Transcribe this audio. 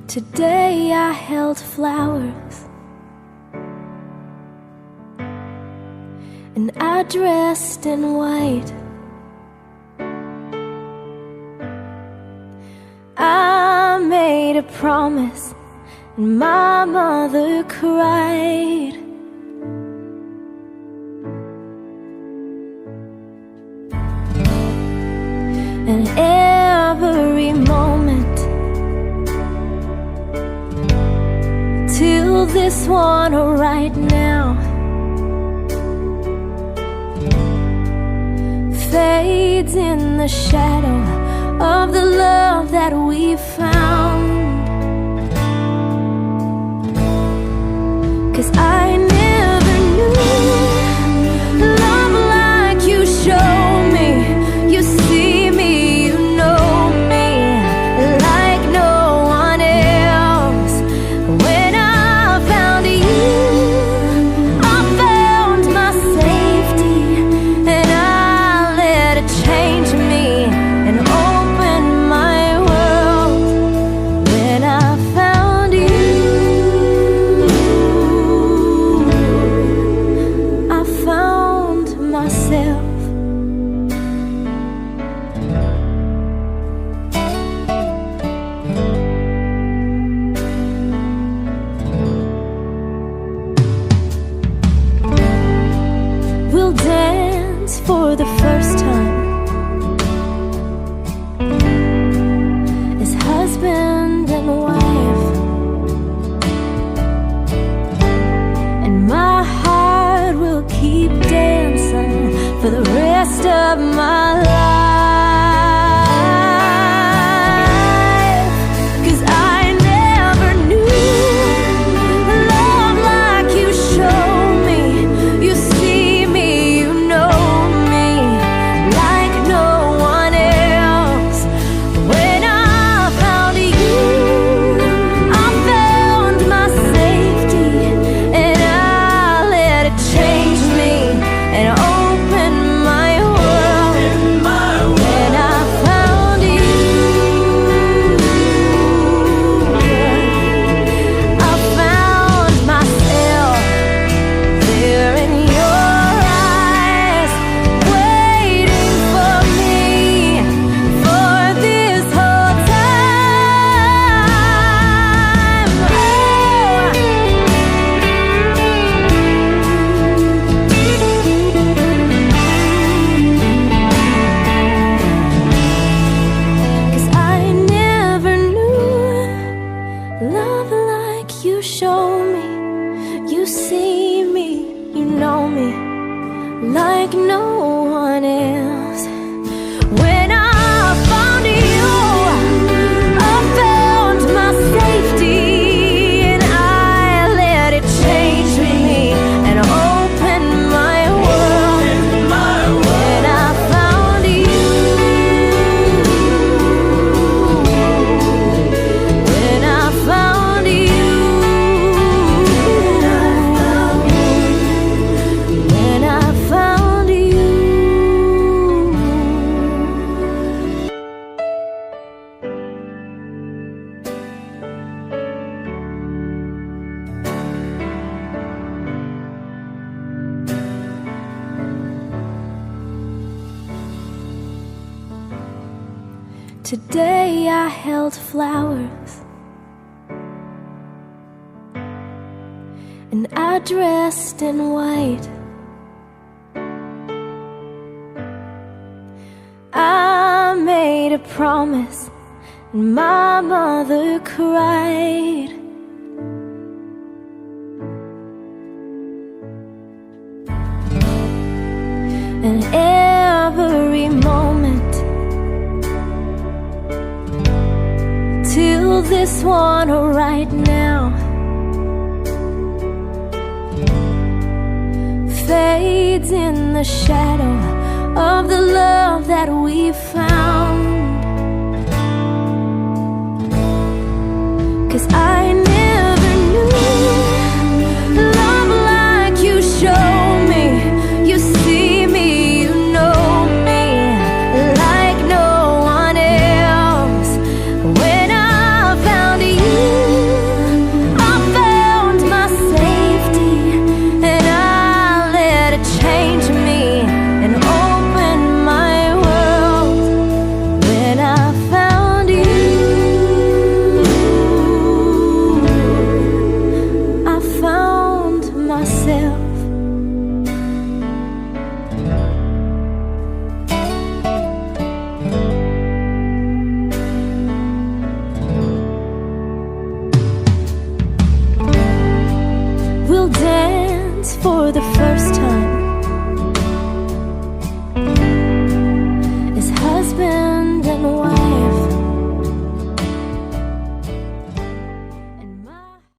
Today I held flowers, and I dressed in white. I made a promise, and my mother cried. And every moment till this one right now fades in the shadow of the love that we found. 'Cause I never knew love like you show me. You see me, you know me like no one else. When I found you, I found my safety, and I let it change me and open my world. When I found you, I found myself. We'll dance for the first time as husband and wife, and my heart will keep dancing for the rest of my life. 'Cause I never knew love like you show me. You see me, you know me like no one else. When I found you, I found my safety, and I let it change me and open my world. When I found you, I found myself there in your eyes, waiting for me for this whole time. 'Cause I never knew love like you show me. You see me, you know me like no one else. When I found you, I found my safety, and I let it change me and open my world. When I found you, when I found you, when I found you. Today I held flowers, and I dressed in white. I made a promise, and my mother cried. And every moment till this one right now fades in the shadow of the love that we found. 'Cause I never knew love like you show me. You see me, you know me like no one else. When I found you, the first